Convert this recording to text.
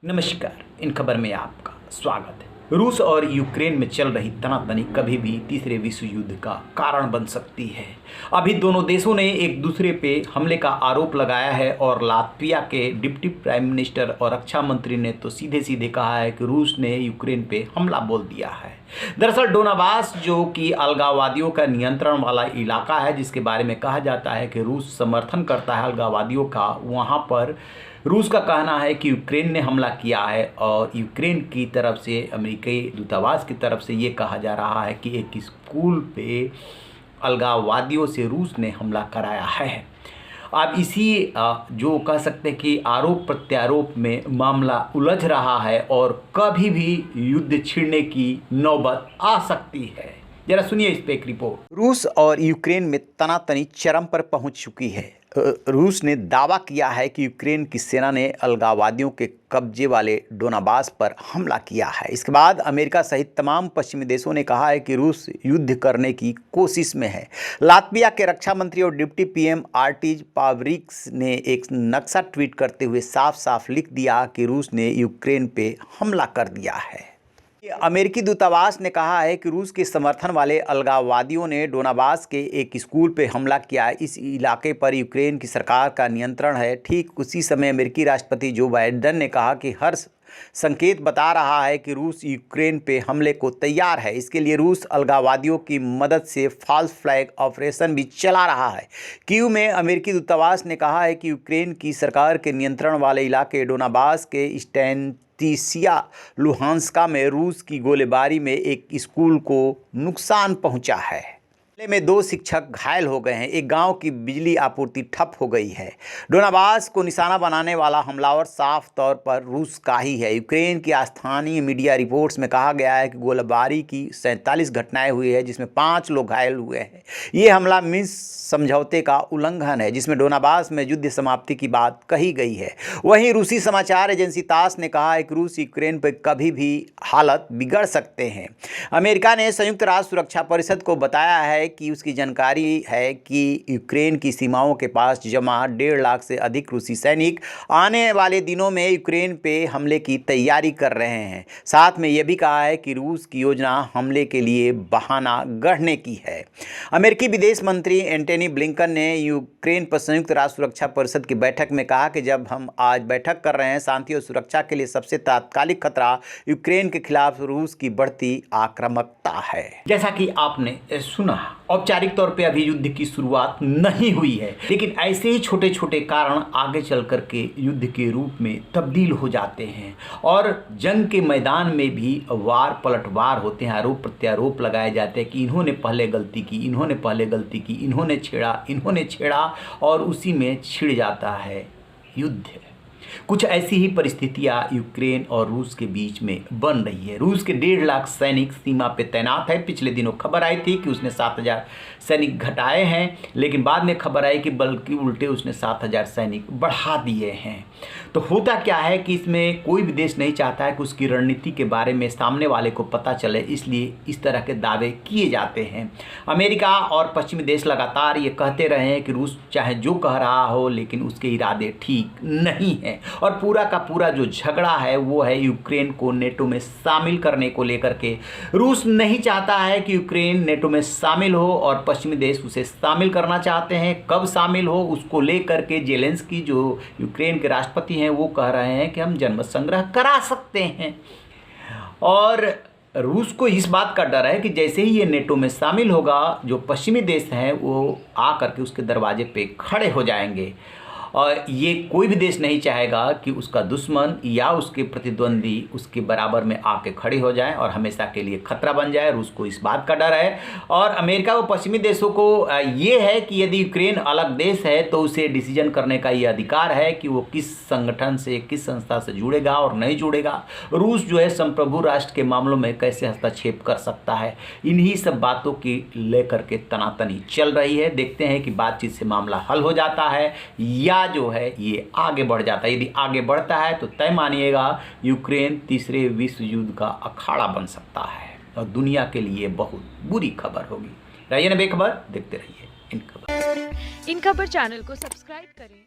नमस्कार, इन खबर में आपका स्वागत है। रूस और यूक्रेन में चल रही तनातनी कभी भी तीसरे विश्व युद्ध का कारण बन सकती है। अभी दोनों देशों ने एक दूसरे पे हमले का आरोप लगाया है और लात्विया के डिप्टी प्राइम मिनिस्टर और रक्षा मंत्री ने तो सीधे सीधे कहा है कि रूस ने यूक्रेन पे हमला बोल दिया है। दरअसल डोनाबास जो कि अलगाववादियों का नियंत्रण वाला इलाका है, जिसके बारे में कहा जाता है कि रूस समर्थन करता है अलगाववादियों का, वहाँ पर रूस का कहना है कि यूक्रेन ने हमला किया है और यूक्रेन की तरफ से अमेरिकी दूतावास की तरफ से ये कहा जा रहा है कि एक स्कूल पे अलगाववादियों से रूस ने हमला कराया है। अब इसी जो कह सकते हैं कि आरोप प्रत्यारोप में मामला उलझ रहा है और कभी भी युद्ध छिड़ने की नौबत आ सकती है। जरा सुनिए इस पे एक रिपोर्ट। रूस और यूक्रेन में तनातनी चरम पर पहुंच चुकी है। रूस ने दावा किया है कि यूक्रेन की सेना ने अलगाववादियों के कब्जे वाले डोनाबास पर हमला किया है। इसके बाद अमेरिका सहित तमाम पश्चिमी देशों ने कहा है कि रूस युद्ध करने की कोशिश में है। लात्विया के रक्षा मंत्री और डिप्टी पीएम आर्टिज पावरिक्स ने एक नक्शा ट्वीट करते हुए साफ साफ लिख दिया कि रूस ने यूक्रेन पे हमला कर दिया है। अमेरिकी दूतावास ने कहा है कि रूस के समर्थन वाले अलगाववादियों ने डोनाबास के एक स्कूल पर हमला किया। इस इलाके पर यूक्रेन की सरकार का नियंत्रण है। ठीक उसी समय अमेरिकी राष्ट्रपति जो बाइडेन ने कहा कि हर संकेत बता रहा है कि रूस यूक्रेन पे हमले को तैयार है। इसके लिए रूस अलगाववादियों की मदद से फॉल्स फ्लैग ऑपरेशन भी चला रहा है। कीव में अमेरिकी दूतावास ने कहा है कि यूक्रेन की सरकार के नियंत्रण वाले इलाके डोनाबास के तीसिया लुहांस्का में रूस की गोलीबारी में एक स्कूल को नुकसान पहुंचा है। हमले में 2 शिक्षक घायल हो गए हैं। एक गांव की बिजली आपूर्ति ठप हो गई है। डोनाबास को निशाना बनाने वाला हमलावर साफ तौर पर रूस का ही है। यूक्रेन की स्थानीय मीडिया रिपोर्ट्स में कहा गया है कि गोलीबारी की 47 घटनाएं हुई है, जिसमें 5 लोग घायल हुए हैं। ये हमला मिन्स्क समझौते का उल्लंघन है, जिसमें डोनाबास में युद्ध समाप्ति की बात कही गई है। वहीं रूसी समाचार एजेंसी तास ने कहा है कि रूस यूक्रेन पर कभी भी हालत बिगड़ सकते हैं। अमेरिका ने संयुक्त राष्ट्र सुरक्षा परिषद को बताया है कि उसकी जानकारी है कि यूक्रेन की सीमाओं के पास जमा 1.5 लाख से अधिक रूसी सैनिक आने वाले दिनों में यूक्रेन पे हमले की तैयारी कर रहे हैं। साथ में यह भी कहा है कि रूस की योजना हमले के लिए बहाना गढ़ने की है। अमेरिकी विदेश मंत्री एंटनी ब्लिंकन ने यूक्रेन पर संयुक्त राष्ट्र सुरक्षा परिषद की बैठक में कहा कि जब हम आज बैठक कर रहे हैं, शांति और सुरक्षा के लिए सबसे तात्कालिक खतरा यूक्रेन के खिलाफ रूस की बढ़ती आक्रामकता है। जैसा कि आपने सुना, औपचारिक तौर पे अभी युद्ध की शुरुआत नहीं हुई है, लेकिन ऐसे ही छोटे छोटे कारण आगे चल कर के युद्ध के रूप में तब्दील हो जाते हैं और जंग के मैदान में भी वार पलटवार होते हैं। आरोप प्रत्यारोप लगाए जाते हैं कि इन्होंने पहले गलती की, इन्होंने पहले गलती की, इन्होंने छेड़ा और उसी में छिड़ जाता है युद्ध। कुछ ऐसी ही परिस्थितियां यूक्रेन और रूस के बीच में बन रही है। रूस के 1.5 लाख सैनिक सीमा पे तैनात है। पिछले दिनों खबर आई थी कि उसने 7,000 सैनिक घटाए हैं, लेकिन बाद में खबर आई कि बल्कि उल्टे उसने 7,000 सैनिक बढ़ा दिए हैं। तो होता क्या है कि इसमें कोई भी देश नहीं चाहता है कि उसकी रणनीति के बारे में सामने वाले को पता चले, इसलिए इस तरह के दावे किए जाते हैं। अमेरिका और पश्चिमी देश लगातार ये कहते रहे हैं कि रूस चाहे जो कह रहा हो, लेकिन उसके इरादे ठीक नहीं हैं और पूरा का पूरा जो झगड़ा है वो है यूक्रेन को नेटो में शामिल करने को लेकर के। रूस नहीं चाहता है कि यूक्रेन नेटो में शामिल हो और पश्चिमी देश उसे शामिल करना चाहते हैं। कब शामिल हो उसको लेकर के जेलेंस्की जो यूक्रेन के राष्ट्रपति हैं वो कह रहे हैं कि हम जनमत संग्रह करा सकते हैं और रूस को इस बात का डर है कि जैसे ही ये नेटो में शामिल होगा, जो पश्चिमी देश हैं वो आ करके उसके दरवाजे पे खड़े हो जाएंगे और ये कोई भी देश नहीं चाहेगा कि उसका दुश्मन या उसके प्रतिद्वंदी उसके बराबर में आके खड़े हो जाए और हमेशा के लिए खतरा बन जाए। रूस को इस बात का डर है और अमेरिका व पश्चिमी देशों को ये है कि यदि यूक्रेन अलग देश है तो उसे डिसीजन करने का ये अधिकार है कि वो किस संगठन से, किस संस्था से जुड़ेगा और नहीं जुड़ेगा। रूस जो है संप्रभु राष्ट्र के मामलों में कैसे हस्तक्षेप कर सकता है, इन्हीं सब बातों की लेकर के तनातनी चल रही है। देखते हैं कि बातचीत से मामला हल हो जाता है या जो है ये आगे बढ़ जाता है। यदि आगे बढ़ता है तो तय मानिएगा यूक्रेन तीसरे विश्व युद्ध का अखाड़ा बन सकता है और दुनिया के लिए बहुत बुरी खबर होगी। रहिए ना बेखबर, देखते रहिए इन खबर। इन खबर चैनल को सब्सक्राइब करें।